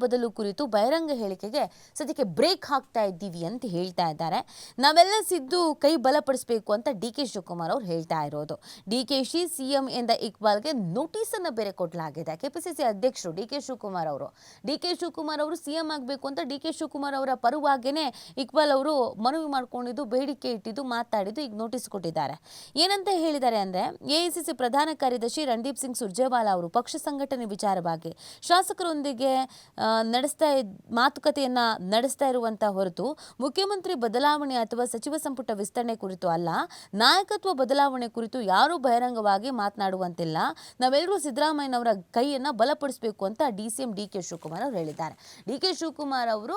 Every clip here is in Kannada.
ಬದಲು ಕುರಿತು ಬಹಿರಂಗ ಹೇಳಿಕೆಗೆ ಸದ್ಯಕ್ಕೆ ಬ್ರೇಕ್ ಹಾಕ್ತಾ ಇದ್ದೀವಿ ಅಂತ ಹೇಳ್ತಾ ಇದ್ದಾರೆ. ನಾವೆಲ್ಲ ಸಿದ್ದು ಕೈ ಬಲಪಡಿಸಬೇಕು ಅಂತ ಡಿ.ಕೆ. ಶಿವಕುಮಾರ್ ಅವರು ಹೇಳ್ತಾ ಇರೋದು. ಡಿ.ಕೆ.ಶಿ ಸಿಎಂ ಎಂದ ಇಕ್ಬಾಲ್ಗೆ ನೋಟಿಸ್ ಅನ್ನು ಬೇರೆ ಕೊಡಲಾಗಿದೆ. ಕೆಪಿಸಿಸಿ ಅಧ್ಯಕ್ಷರು ಡಿ.ಕೆ. ಶಿವಕುಮಾರ್ ಅವರು ಸಿಎಂ ಆಗಬೇಕು ಅಂತ ಡಿ.ಕೆ. ಶಿವಕುಮಾರ್ ಅವರ ಪರವಾಗೇನೆ ಇಕ್ಬಾಲ್ ಅವರು ಮನವಿ ಮಾಡ್ಕೊಂಡಿದ್ದು, ಬೇಡಿಕೆ ಇಟ್ಟಿದ್ದು, ಮಾತಾಡಿದ್ದು, ಈಗ ನೋಟಿಸ್ ಕೊಟ್ಟಿದ್ದಾರೆ. ಏನಂತ ಹೇಳಿದ್ದಾರೆ ಅಂದ್ರೆ, ಎಐಸಿಸಿ ಪ್ರಧಾನ ಕಾರ್ಯದರ್ಶಿ ರಣದೀಪ್ ಸಿಂಗ್ ಸುರ್ಜೇವಾಲಾ ಅವರು ಪಕ್ಷ ಸಂಘಟನೆ ವಿಚಾರವಾಗಿ ಶಾಸಕರೊಂದಿಗೆ ಮಾತುಕತೆಯನ್ನ ನಡೆಸ್ತಾ ಇರುವಂತ ಹೊರತು ಮುಖ್ಯಮಂತ್ರಿ ಬದಲಾವಣೆ ಅಥವಾ ಸಚಿವ ಸಂಪುಟ ವಿಸ್ತರಣೆ ಕುರಿತು ಅಲ್ಲ, ನಾಯಕತ್ವ ಬದಲಾವಣೆ ಕುರಿತು ಯಾರೂ ಬಹಿರಂಗವಾಗಿ ಮಾತನಾಡುವಂತಿಲ್ಲ. ನಾವೆಲ್ಲರೂ ಸಿದ್ದರಾಮಯ್ಯನವರ ಕೈಯನ್ನ ಬಲಪಡಿಸಬೇಕು ಅಂತ ಡಿಸಿಎಂ ಡಿ.ಕೆ. ಶಿವಕುಮಾರ್ ಅವರು ಹೇಳಿದ್ದಾರೆ. ಡಿ.ಕೆ. ಶಿವಕುಮಾರ್ ಅವರು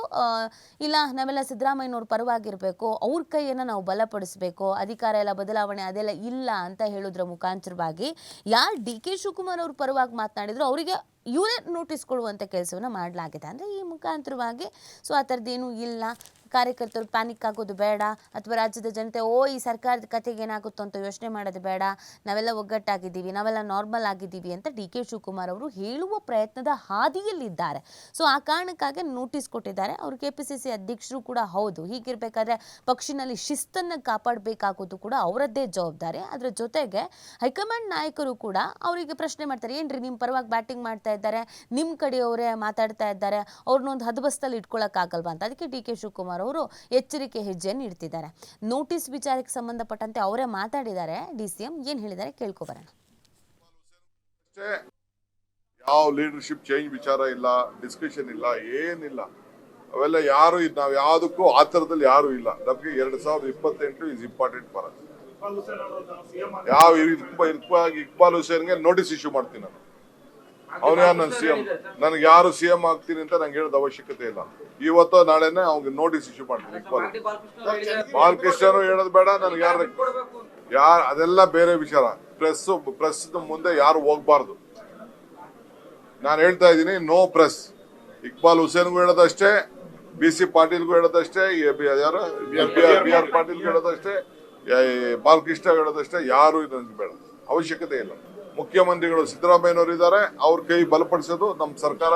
ಇಲ್ಲ, ನಾವೆಲ್ಲ ಸಿದ್ದರಾಮಯ್ಯನವ್ರ ಪರವಾಗಿರಬೇಕು, ಅವ್ರ ಕೈಯನ್ನ ನಾವು ಬಲಪಡಿಸಬೇಕು, ಅಧಿಕಾರ ಎಲ್ಲ ಬದಲಾವಣೆ ಅದೆಲ್ಲ ಇಲ್ಲ ಅಂತ ಹೇಳೋದ್ರ ಮುಖಾಂತರವಾಗಿ ಯಾರು ಡಿ.ಕೆ. ಶಿವಕುಮಾರ್ ಅವ್ರ ಪರವಾಗಿ ಮಾತನಾಡಿದ್ರು ಅವರಿಗೆ ಇವರೇ ನೋಟಿಸ್ ಕೊಡುವಂಥ ಕೆಲಸವನ್ನು ಮಾಡಲಾಗಿದೆ. ಅಂದರೆ ಈ ಮುಖಾಂತರವಾಗಿ ಆ ಥರದ್ದೇನೂ ಇಲ್ಲ, ಕಾರ್ಯಕರ್ತರು ಪ್ಯಾನಿಕ್ ಆಗೋದು ಬೇಡ, ಅಥವಾ ರಾಜ್ಯದ ಜನತೆ ಈ ಸರ್ಕಾರದ ಕತೆಗೆ ಏನಾಗುತ್ತೋ ಅಂತ ಯೋಚನೆ ಮಾಡೋದು ಬೇಡ, ನಾವೆಲ್ಲ ಒಗ್ಗಟ್ಟಾಗಿದ್ದೀವಿ, ನಾವೆಲ್ಲ ನಾರ್ಮಲ್ ಆಗಿದ್ದೀವಿ ಅಂತ ಡಿ.ಕೆ. ಶಿವಕುಮಾರ್ ಅವರು ಹೇಳುವ ಪ್ರಯತ್ನದ ಹಾದಿಯಲ್ಲಿದ್ದಾರೆ. ಆ ಕಾರಣಕ್ಕಾಗಿ ನೋಟಿಸ್ ಕೊಟ್ಟಿದ್ದಾರೆ. ಅವರು ಕೆಪಿಸಿಸಿ ಅಧ್ಯಕ್ಷರು ಕೂಡ ಹೌದು. ಹೀಗಿರಬೇಕಾದ್ರೆ ಪಕ್ಷಿನಲ್ಲಿ ಶಿಸ್ತನ್ನು ಕಾಪಾಡಬೇಕಾಗೋದು ಕೂಡ ಅವರದ್ದೇ ಜವಾಬ್ದಾರಿ. ಅದರ ಜೊತೆಗೆ ಹೈಕಮಾಂಡ್ ನಾಯಕರು ಕೂಡ ಅವರಿಗೆ ಪ್ರಶ್ನೆ ಮಾಡ್ತಾರೆ, ಏನ್ರಿ ನಿಮ್ಮ ಪರವಾಗಿ ಬ್ಯಾಟಿಂಗ್ ಮಾಡ್ತಾ ಇದ್ದಾರೆ, ನಿಮ್ಮ ಕಡೆಯವರೇ ಮಾತಾಡ್ತಾ ಇದ್ದಾರೆ, ಅವ್ರನ್ನೊಂದು ಹದಬಸ್ತಲ್ಲಿ ಇಟ್ಕೊಳ್ಳೋಕ್ಕಾಗಲ್ವಾ ಅಂತ. ಅದಕ್ಕೆ ಡಿ.ಕೆ. ಶಿವಕುಮಾರ್ ಅವರು ಎಚ್ಚರಿಕೆ ಹೆಜ್ಜೆಯನ್ನು ಇಡ್ತಿದ್ದಾರೆ. ನೋಟಿಸ್ ವಿಚಾರಕ್ಕೆ ಸಂಬಂಧಪಟ್ಟಂತೆ ಅವರೇ ಮಾತಾಡಿದ್ದಾರೆ. ಡಿಸಿಎಂ ಏನ್ ಹೇಳಿದ್ದಾರೆ ಕೇಳ್ಕೊಬರೋಣ. ಯಾವ ಲೀಡರ್ಶಿಪ್ ಚೇಂಜ್ ವಿಚಾರ ಇಲ್ಲ, ಡಿಸ್ಕಷನ್ ಇಲ್ಲ, ಏನಿಲ್ಲ. ಅವೆಲ್ಲ ಯಾರು ನಾವು ಯಾವುದಕ್ಕೂ ಆ ಥರದಲ್ಲಿ ಯಾರು ಇಲ್ಲ. ನಮಗೆ 2028 ಇಸ್ ಇಂಪಾರ್ಟೆಂಟ್ ಫಾರ್ ಅಸ್. ಯಾವ ಇಕ್ಬಾಲ್ ಹುಸೇನ್ಗೆ ನೋಟಿಸ್ ಇಶ್ಯೂ ಮಾಡ್ತೀನಿ ನಾನು. ಅವನು ಯಾರು ನನ್ನ ಸಿಎಂ, ನನಗೆ ಯಾರು ಸಿಎಂ ಆಗ್ತೀನಿ ಅಂತ ನಂಗೆ ಹೇಳೋದು ಅವಶ್ಯಕತೆ ಇಲ್ಲ. ಇವತ್ತು ನಾಳೆನೆ ಅವ್ನಿಗೆ ನೋಟಿಸ್ ಇಶ್ಯೂ ಮಾಡ್ತೀನಿ. ಇಕ್ಬಾಲ್ ಬಾಲಕೃಷ್ಣನು ಹೇಳೋದು ಬೇಡ, ನನಗೆ ಯಾರು ಅದೆಲ್ಲ ಬೇರೆ ವಿಚಾರ. ಪ್ರೆಸ್ ಮುಂದೆ ಯಾರು ಹೋಗ್ಬಾರ್ದು. ನಾನು ಹೇಳ್ತಾ ಇದ್ದೀನಿ, ನೋ ಪ್ರೆಸ್. ಇಕ್ಬಾಲ್ ಹುಸೇನ್ಗೂ ಹೇಳೋದಷ್ಟೇ, BC ಪಾಟೀಲ್ಗೂ ಹೇಳೋದಷ್ಟೇ, ಯಾರು BR ಪಾಟೀಲ್ಗೂ ಹೇಳೋದಷ್ಟೇ, ಬಾಲಕೃಷ್ಣ ಹೇಳೋದಷ್ಟೇ, ಯಾರು ನನಗೆ ಬೇಡ, ಅವಶ್ಯಕತೆ ಇಲ್ಲ. ಮುಖ್ಯಮಂತ್ರಿಗಳು ಸಿದ್ದರಾಮಯ್ಯನವರು ಇದ್ದಾರೆ, ಅವ್ರ ಕೈ ಬಲಪಡಿಸೋದು ನಮ್ಮ ಸರ್ಕಾರ